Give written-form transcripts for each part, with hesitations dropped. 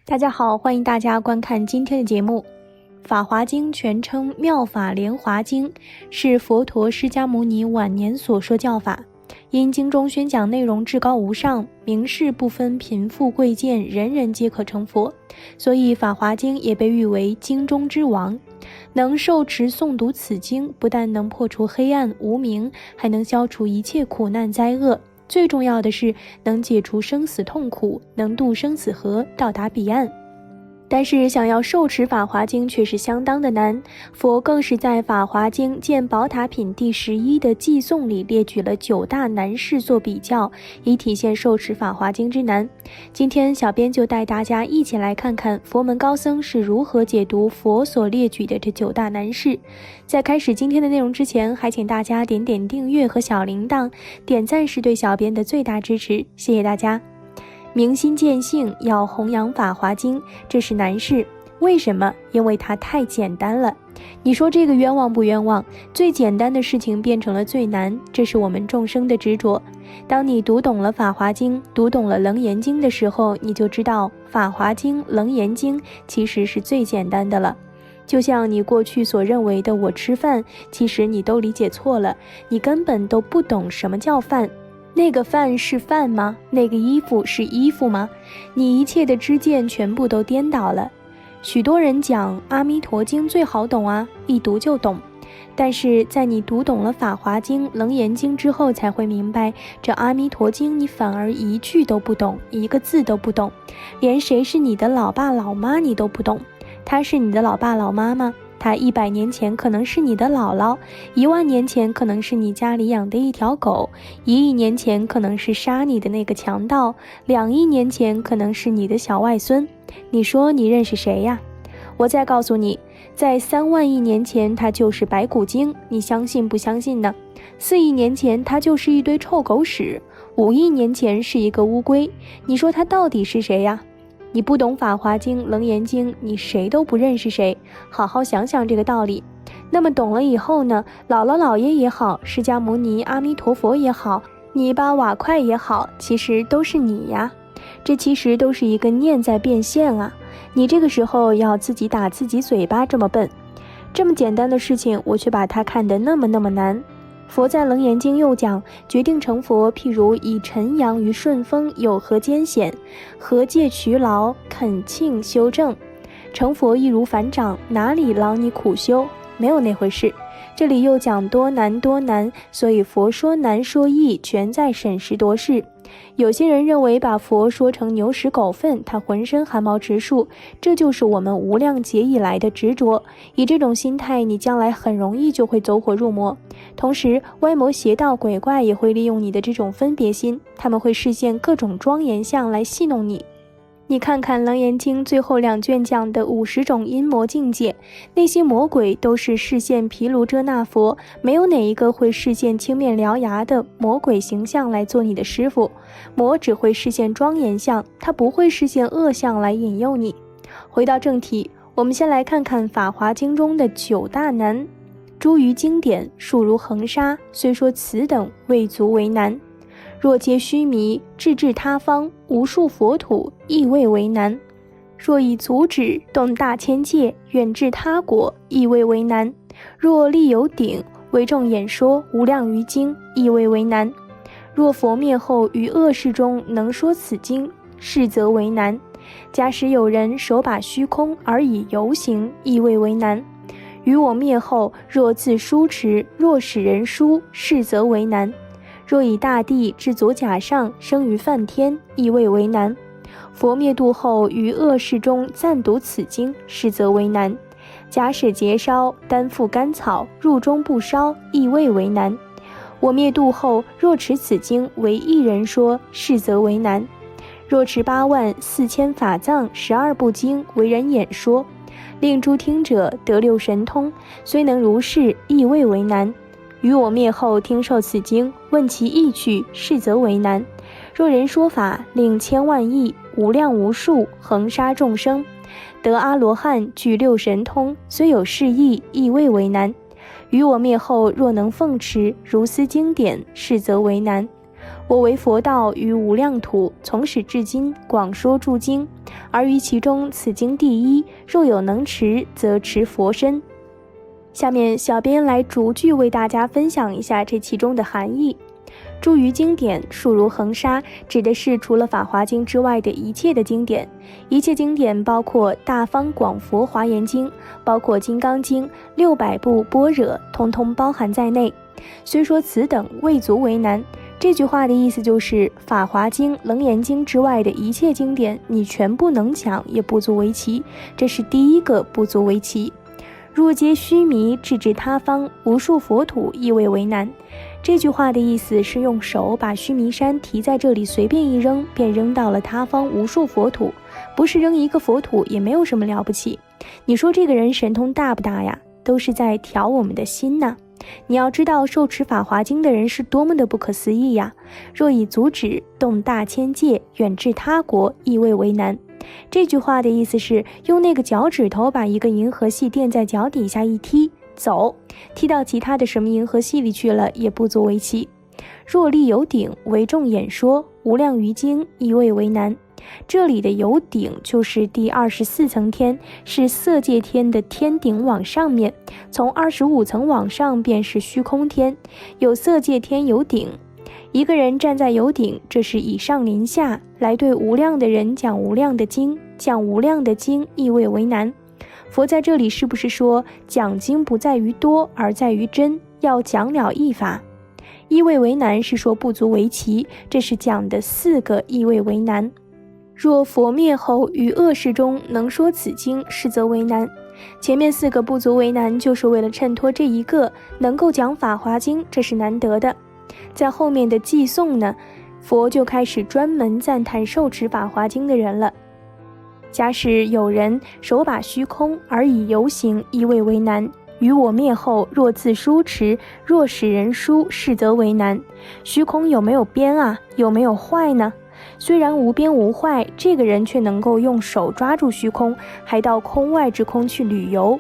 大家好，欢迎大家观看今天的节目。法华经全称妙法莲华经，是佛陀释迦牟尼晚年所说教法。因经中宣讲内容至高无上，明示不分贫富贵贱，人人皆可成佛，所以法华经也被誉为经中之王。能受持诵读此经，不但能破除黑暗无明，还能消除一切苦难灾厄，最重要的是能解除生死痛苦，能渡生死河，到达彼岸。但是想要受持法华经却是相当的难，佛更是在法华经见宝塔品第11的偈颂里列举了9大难事做比较，以体现受持法华经之难。今天小编就带大家一起来看看佛门高僧是如何解读佛所列举的这9大难事。在开始今天的内容之前，还请大家点点订阅和小铃铛，点赞是对小编的最大支持，谢谢大家。明心见性，要弘扬法华经，这是难事。为什么？因为它太简单了。你说这个冤枉不冤枉？最简单的事情变成了最难，这是我们众生的执着。当你读懂了法华经，读懂了楞严经的时候，你就知道法华经、楞严经其实是最简单的了。就像你过去所认为的我吃饭，其实你都理解错了，你根本都不懂什么叫饭。那个饭是饭吗？那个衣服是衣服吗？你一切的知见全部都颠倒了。许多人讲阿弥陀经最好懂啊，一读就懂。但是在你读懂了法华经、楞严经之后，才会明白这阿弥陀经你反而一句都不懂，一个字都不懂，连谁是你的老爸老妈你都不懂。他是你的老爸老妈吗？他100年前可能是你的姥姥，10000年前可能是你家里养的一条狗，1亿年前可能是杀你的那个强盗，2亿年前可能是你的小外孙。你说你认识谁呀？我再告诉你，在3万亿年前他就是白骨精，你相信不相信呢？4亿年前他就是一堆臭狗屎，5亿年前是一个乌龟，你说他到底是谁呀？你不懂法华经、楞严经，你谁都不认识谁，好好想想这个道理。那么懂了以后呢，姥姥姥爷也好，释迦牟尼、阿弥陀佛也好，泥巴瓦块也好，其实都是你呀。这其实都是一个念在变现啊。你这个时候要自己打自己嘴巴，这么笨。这么简单的事情，我却把它看得那么难。佛在楞严经又讲，决定成佛，譬如以晨阳于顺风，有何艰险？何戒劬劳，恳请修正。成佛易如反掌，哪里劳你苦修？没有那回事。这里又讲多难多难，所以佛说难说易，全在审时度势。有些人认为把佛说成牛屎狗粪，他浑身汗毛直竖，这就是我们无量劫以来的执着。以这种心态，你将来很容易就会走火入魔。同时，歪魔邪道鬼怪也会利用你的这种分别心，他们会示现各种庄严相来戏弄你。你看看楞严经最后2卷讲的50种阴魔境界，那些魔鬼都是示现毗卢遮那佛，没有哪一个会示现青面獠牙的魔鬼形象来做你的师父。魔只会示现庄严相，他不会示现恶相来引诱你。回到正题，我们先来看看法华经中的9大难。诸于经典，数如恒沙，虽说此等，未足为难。若皆须弥，至他方，无数佛土，亦未为难。若以足指动大千界，远至他国，亦未为难。若力有顶，为众演说无量于经，亦未为难。若佛灭后于恶世中能说此经，是则为难。假使有人手把虚空而以游行，亦未为难。于我灭后，若自书持，若使人书，是则为难。若以大地至左甲上，生于梵天，亦未为难。佛灭度后，于恶世中暂读此经，是则为难。假使节烧，担负甘草，入中不烧，亦未为难。我灭度后，若持此经为一人说，是则为难。若持84000法藏12部经为人演说，令诸听者得6神通，虽能如是，亦未为难。于我灭后听受此经，问其意趣，是则为难。若人说法，令千万亿无量无数恒沙众生得阿罗汉，具6神通，虽有是意，亦未为难。于我灭后，若能奉持如斯经典，是则为难。我为佛道于无量土，从始至今广说诸经，而于其中此经第一，若有能持，则持佛身。下面小编来逐句为大家分享一下这其中的含义。诸于经典，数如恒沙，指的是除了法华经之外的一切的经典。一切经典包括大方广佛华严经，包括金刚经、600部般若，通通包含在内。虽说此等未足为难，这句话的意思就是法华经、楞严经之外的一切经典，你全部能讲也不足为奇，这是第一个不足为奇。若皆须弥，置之他方，无数佛土，亦未为难。这句话的意思是用手把须弥山提在这里，随便一扔，便扔到了他方无数佛土，不是扔一个佛土也没有什么了不起。你说这个人神通大不大呀？都是在调我们的心呢。你要知道受持法华经的人是多么的不可思议呀！若以足指动大千界，远至他国，亦未为难。这句话的意思是用那个脚趾头把一个银河系垫在脚底下一踢，走，踢到其他的什么银河系里去了，也不足为奇。若立有顶，为众演说，无量于经，亦未为难。这里的有顶就是第24层天，是色界天的天顶往上面，从25层往上便是虚空天，有色界天有顶。一个人站在有顶，这是以上临下，来对无量的人讲无量的经，讲无量的经亦未为难。佛在这里是不是说讲经不在于多，而在于真，要讲了一法？亦未为难是说不足为奇，这是讲的4个亦未为难。若佛灭后于恶世中能说此经，是则为难。前面4个不足为难，就是为了衬托这一个能够讲法华经，这是难得的。在后面的寄颂呢，佛就开始专门赞叹受持法华经的人了。假使有人手把虚空而以游行，亦未为难。于我灭后，若自书持，若使人书，是则为难。虚空有没有边啊？有没有坏呢？虽然无边无坏，这个人却能够用手抓住虚空，还到空外之空去旅游。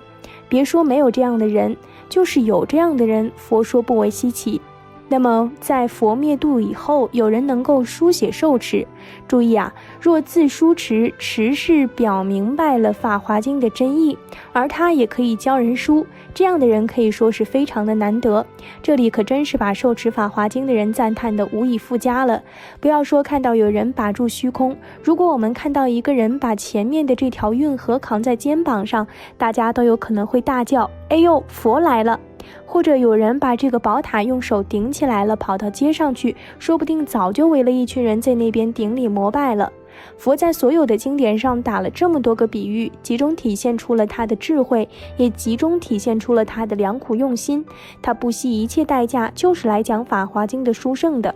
别说没有这样的人，就是有这样的人，佛说不为稀奇。那么在佛灭度以后，有人能够书写受持。注意啊，若自书持，持是表明白了法华经的真意，而他也可以教人书，这样的人可以说是非常的难得。这里可真是把受持法华经的人赞叹的无以复加了。不要说看到有人把住虚空，如果我们看到一个人把前面的这条运河扛在肩膀上，大家都有可能会大叫，哎呦，佛来了。或者有人把这个宝塔用手顶起来了，跑到街上去，说不定早就围了一群人在那边顶礼膜拜了。佛在所有的经典上打了这么多个比喻，集中体现出了他的智慧，也集中体现出了他的良苦用心。他不惜一切代价，就是来讲法华经的殊胜的。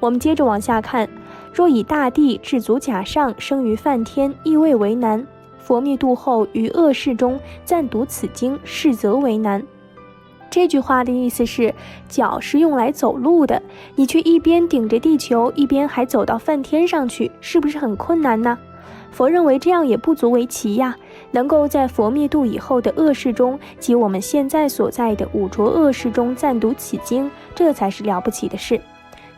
我们接着往下看，若以大地至足甲上，生于梵天，亦未为难。佛灭度后，于恶世中暂读此经，是则为难。这句话的意思是，脚是用来走路的，你却一边顶着地球，一边还走到梵天上去，是不是很困难呢？佛认为这样也不足为奇呀，能够在佛灭度以后的恶世中，即我们现在所在的五浊恶世中暂读此经，这才是了不起的事。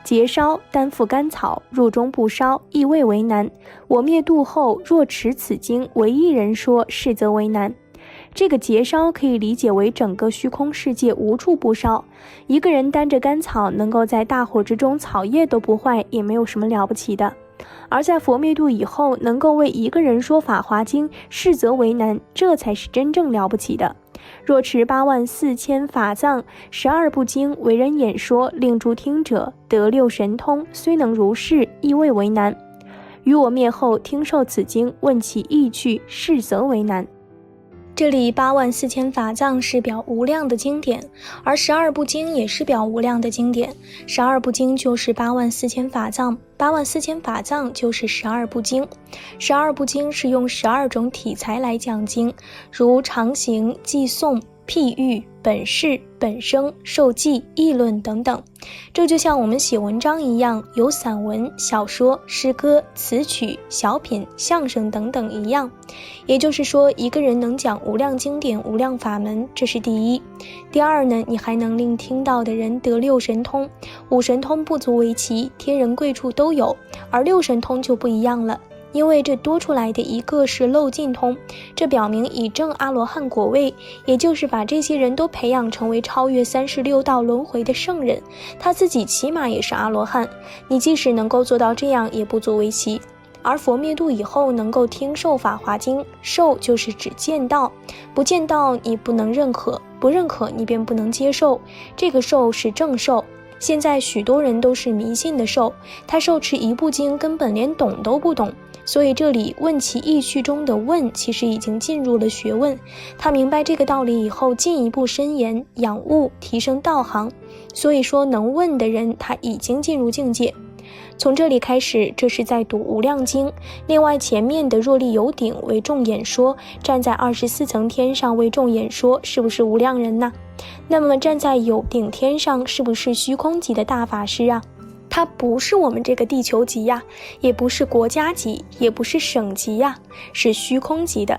节烧担负甘草，入中不烧，亦未为难。我灭度后，若持此经，唯一人说，是则为难。这个节烧可以理解为整个虚空世界无处不烧，一个人担着甘草，能够在大火之中草叶都不坏，也没有什么了不起的。而在佛灭度以后，能够为一个人说法华经，是则为难，这才是真正了不起的。若持84000法藏，12部经为人演说，令诸听者得6神通，虽能如是，亦未为难。于我灭后听受此经，问其意趣，是则为难。这里84000法藏是表无量的经典，而12部经也是表无量的经典。12部经就是84000法藏，84000法藏就是12部经。12部经是用12种体裁来讲经，如常行、寄颂、譬喻、本事、本生、受记、议论等等。这就像我们写文章一样，有散文、小说、诗歌、词曲、小品、相声等等一样。也就是说，一个人能讲无量经典、无量法门，这是第一。第二呢，你还能令听到的人得六神通。五神通不足为奇，天人贵处都有，而六神通就不一样了。因为这多出来的一个是漏尽通，这表明已证阿罗汉果位，也就是把这些人都培养成为超越36道轮回的圣人，他自己起码也是阿罗汉。你即使能够做到这样，也不足为奇。而佛灭度以后能够听受法华经，受就是指见到，不见到你不能认可，不认可你便不能接受，这个受是正受。现在许多人都是迷信的受，他受持一部经根本连懂都不懂，所以这里问其意趣中的问其实已经进入了学问，他明白这个道理以后进一步深研仰悟，提升道行，所以说能问的人他已经进入境界。从这里开始，这是在读无量经。另外前面的若力有顶为众演说，站在24层天上为众演说，是不是无量人呢？那么站在有顶天上，是不是虚空级的大法师啊？他不是我们这个地球级呀，也不是国家级，也不是省级呀，是虚空级的。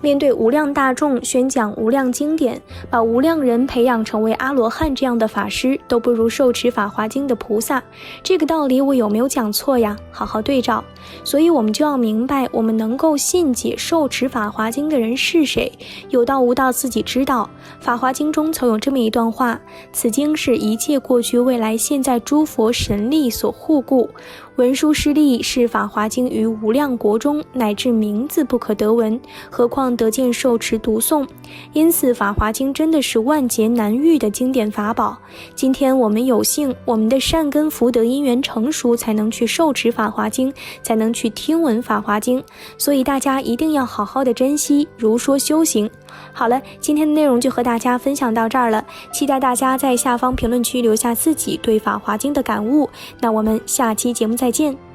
面对无量大众宣讲无量经典，把无量人培养成为阿罗汉这样的法师，都不如受持法华经的菩萨。这个道理我有没有讲错呀？好好对照。所以我们就要明白，我们能够信解受持法华经的人是谁，有道无道自己知道。法华经中曾有这么一段话：此经是一切过去未来现在诸佛神力所护顾，文殊师利是法华经于无量国中，乃至名字不可得闻，何况得见受持读诵。因此法华经真的是万劫难遇的经典法宝。今天我们有幸，我们的善根福德因缘成熟，才能去受持法华经，才能去听闻法华经，所以大家一定要好好的珍惜，如说修行。好了，今天的内容就和大家分享到这儿了，期待大家在下方评论区留下自己对法华经的感悟。那我们下期节目再见。